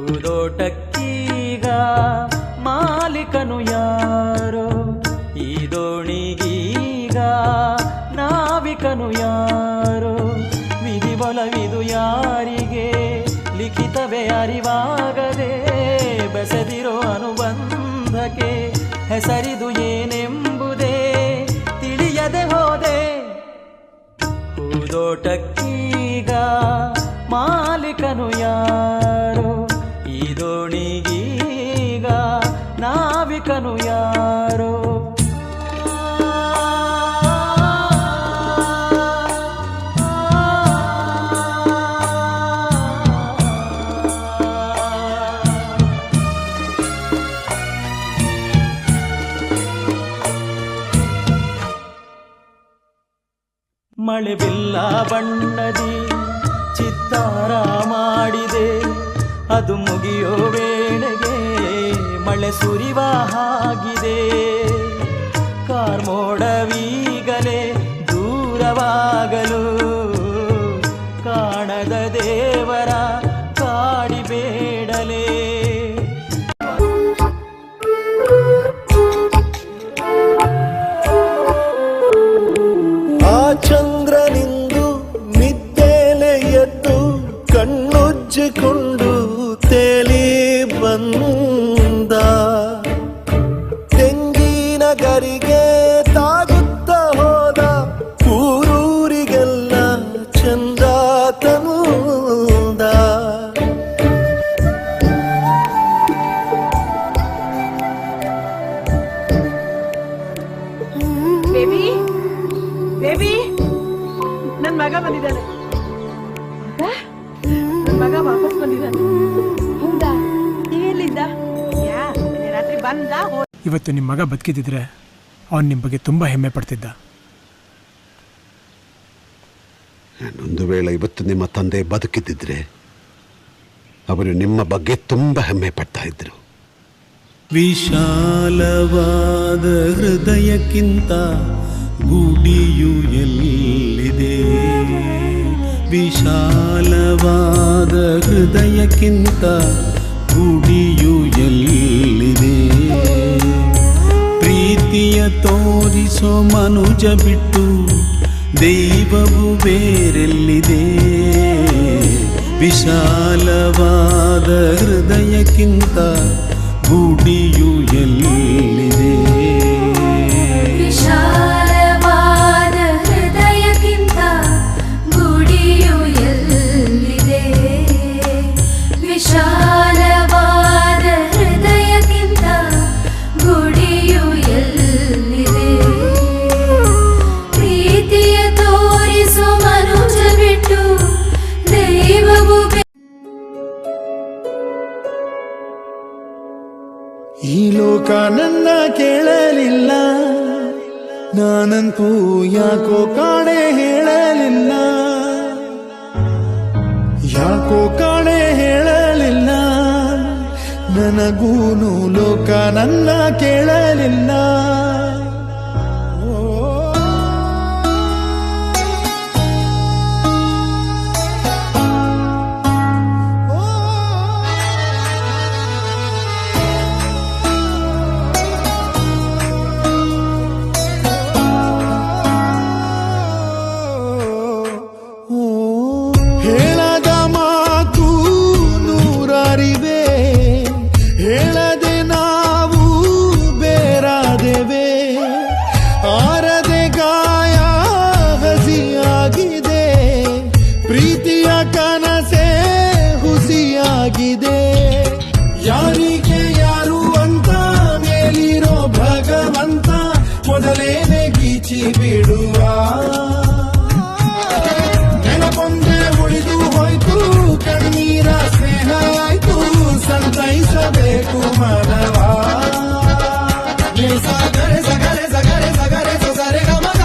ಹೂದೋಟಕ್ಕೀಗ ಮಾಲೀಕನು ಯಾರೋ, ಈ ದೋಣಿಗೀಗ ನಾವಿಕನು ಯಾರೋ. ವಿಧಿ ಒಲವಿದು ಯಾರಿಗೆ ಲಿಖಿತವೇ ಅರಿವಾಗದೆ, ಬೆಸೆದಿರೋ ಅನುಬಂಧಕ್ಕೆ ಹೆಸರಿದು ಏನೆಂಬುದೇ ತಿಳಿಯದೆ ಹೋದೆ. ಹೂದೋಟಕ್ಕೀಗ ಮಾಲೀಕನು ಯಾರೋ, ಈ ದೋಣಿಗೀಗ ನಾವಿಕನು ಯಾರೋ. ಮಳೆ ಬಿಲ್ಲ ಬಣ್ಣದಿ ಚಿತ್ತಾರ ಮಾಡಿದೆ, ಅದು ಮುಗಿಯೋ ವೇಳೆಗೆ ಮಳೆ ಸುರಿವ ಹಾಗಿದೆ. ಕಾರ್ಮೋಡವೀಗಲೇ ದೂರವಾಗಲು ಕಾಣದ ದೇವರ ಕಾಡಿಬೇಡಲೇ. ಚಂದ್ರನಿಂದು ನಿದ್ದೇಲೆ ಎದ್ದು ಕಣ್ಣುಜ್ಜಿಕೊಂಡು ತೇಲಿ ಬಂದ, ತೆಂಗಿನ ಗರಿಗೆ ತಾಗುತ್ತ ಹೋದ, ಊರೂರಿಗೆಲ್ಲ ಚಂದ ತಂದ. ಬೇಬಿ ಬೇಬಿ, ನನ್ ಮಗ ಬಂದಿದ್ದಾನೆ. ನನ್ ಮಗ ವಾಪಸ್ ಬಂದಿದ್ದಾನೆ. ಹೌದಾ? ಎಲ್ಲಿದ್ದ? ರಾತ್ರಿ ಬಂದ. ಇವತ್ತು ನಿಮ್ಮ ಮಗ ಬದುಕಿದ್ರೆ ಅವನು ನಿಮ್ಮ ಬಗ್ಗೆ ತುಂಬಾ ಹೆಮ್ಮೆ ಪಡ್ತಿದ್ದ. ಒಂದು ವೇಳೆ ಇವತ್ತು ನಿಮ್ಮ ತಂದೆ ಬದುಕಿದ್ದಿದ್ರೆ ಅವರು ನಿಮ್ಮ ಬಗ್ಗೆ ತುಂಬಾ ಹೆಮ್ಮೆ ಪಡ್ತಾ ಇದ್ರು. ವಿಶಾಲವಾದ ಹೃದಯಕ್ಕಿಂತ ಗುಡಿಯು ಎಲ್ಲಿದೆ, ವಿಶಾಲವಾದ ಹೃದಯಕ್ಕಿಂತ ಗುಡಿಯು ಎಲ್ಲಿದೆ. ಪ್ರೀತಿಯ ತೋರಿಸೋ ಮನುಜ ಬಿಟ್ಟು ದೈವವು ಬೇರೆಲ್ಲಿದೆ. ವಿಶಾಲವಾದ ಹೃದಯಕ್ಕಿಂತ ಗುಡಿಯು ಎಲ್ಲಿದೆ. ವಿಶಾಲವಾದ ಹೃದಯಕ್ಕಿಂತ ಗುಡಿಯು ಎಲ್ಲಿದೆ. ವಿಶಾಲವಾದ ಹೃದಯಕ್ಕಿಂತ ಗುಡಿಯು ಎಲ್ಲಿದೆ. ಪ್ರೀತಿಯ ತೋರಿಸೋ ಮನುಜ ಬಿಟ್ಟು ದೈವವು. ಈ ಲೋಕ ನನ್ನ ಕೇಳಲಿಲ್ಲ, ನಾನಂತೂ ಯಾಕೋ ಕಾಣೆ ಹೇಳಲಿಲ್ಲ, ಯಾಕೋ ಕಾಣೆ ಹೇಳಲಿಲ್ಲ. ನನಗೂನು ಲೋಕ ನನ್ನ ಕೇಳಲಿಲ್ಲ. ಹೇಳದ ಮಾತು ನೂರಾರಿವೆ, ಹೇಳದೆ ನಾವು ಬೇರಾದೆವೆ. ಆರದೆ ಗಾಯ ಹಸಿಯಾಗಿದೆ, ಪ್ರೀತಿಯ ಕನಸೆ ಹುಸಿಯಾಗಿದೆ. ಯಾರಿಗೆ ಯಾರು ಅಂತ ಮೇಲಿರೋ ಭಗವಂತ ಮೊದಲೇನೆ ಗೀಚಿ ಬಿಡುವ. ನೆನಪೊಂದೆ ಉಳಿದು ಹೋಯ್ತು, ಕಣ್ಣೀರ ಸ್ನೇಹ ಆಯ್ತು, ಸಂತೈಸಬೇಕು ಮನವ. ಸಗರೆ ಸಗರೆ ಸಗರೆ ಸಗರೆ ಸಗರೆ ಗಮಗ,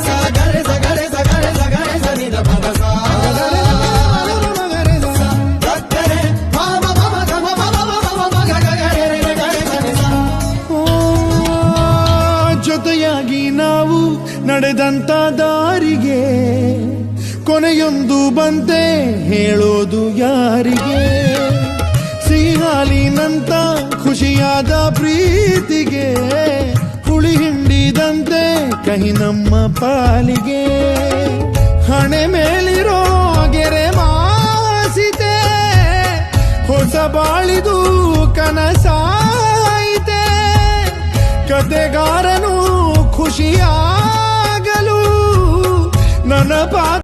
ಸಗರೆ ಸಗರೆ ಸಗರೆ ಸಗರೆ ಸನಿದ ಭಗಸ. ಜೊತೆಯಾಗಿ ನಾವು ನಡೆದಂತ ದಾರಿಗೆ ಕೊನೆಯೋ ಏನೊಂದು ಬಂತೆ ಹೇಳೋದು ಯಾರಿಗೆ ಸಿಹಿಹಾಲಿನಂತ ಖುಷಿಯಾದ ಪ್ರೀತಿಗೆ ಹುಳಿ ಹಿಂಡಿದಂತೆ ಕಹಿ ನಮ್ಮ ಪಾಲಿಗೆ ಹಣೆ ಮೇಲಿರೋ ಗೆರೆ ಮಾಸಿತೆ ಹೊಸ ಬಾಳಿದು ಕನಸಾಯಿತೆ ಕತೆಗಾರನು ಖುಷಿಯಾಗಲು ನನ್ನ ಪಾದ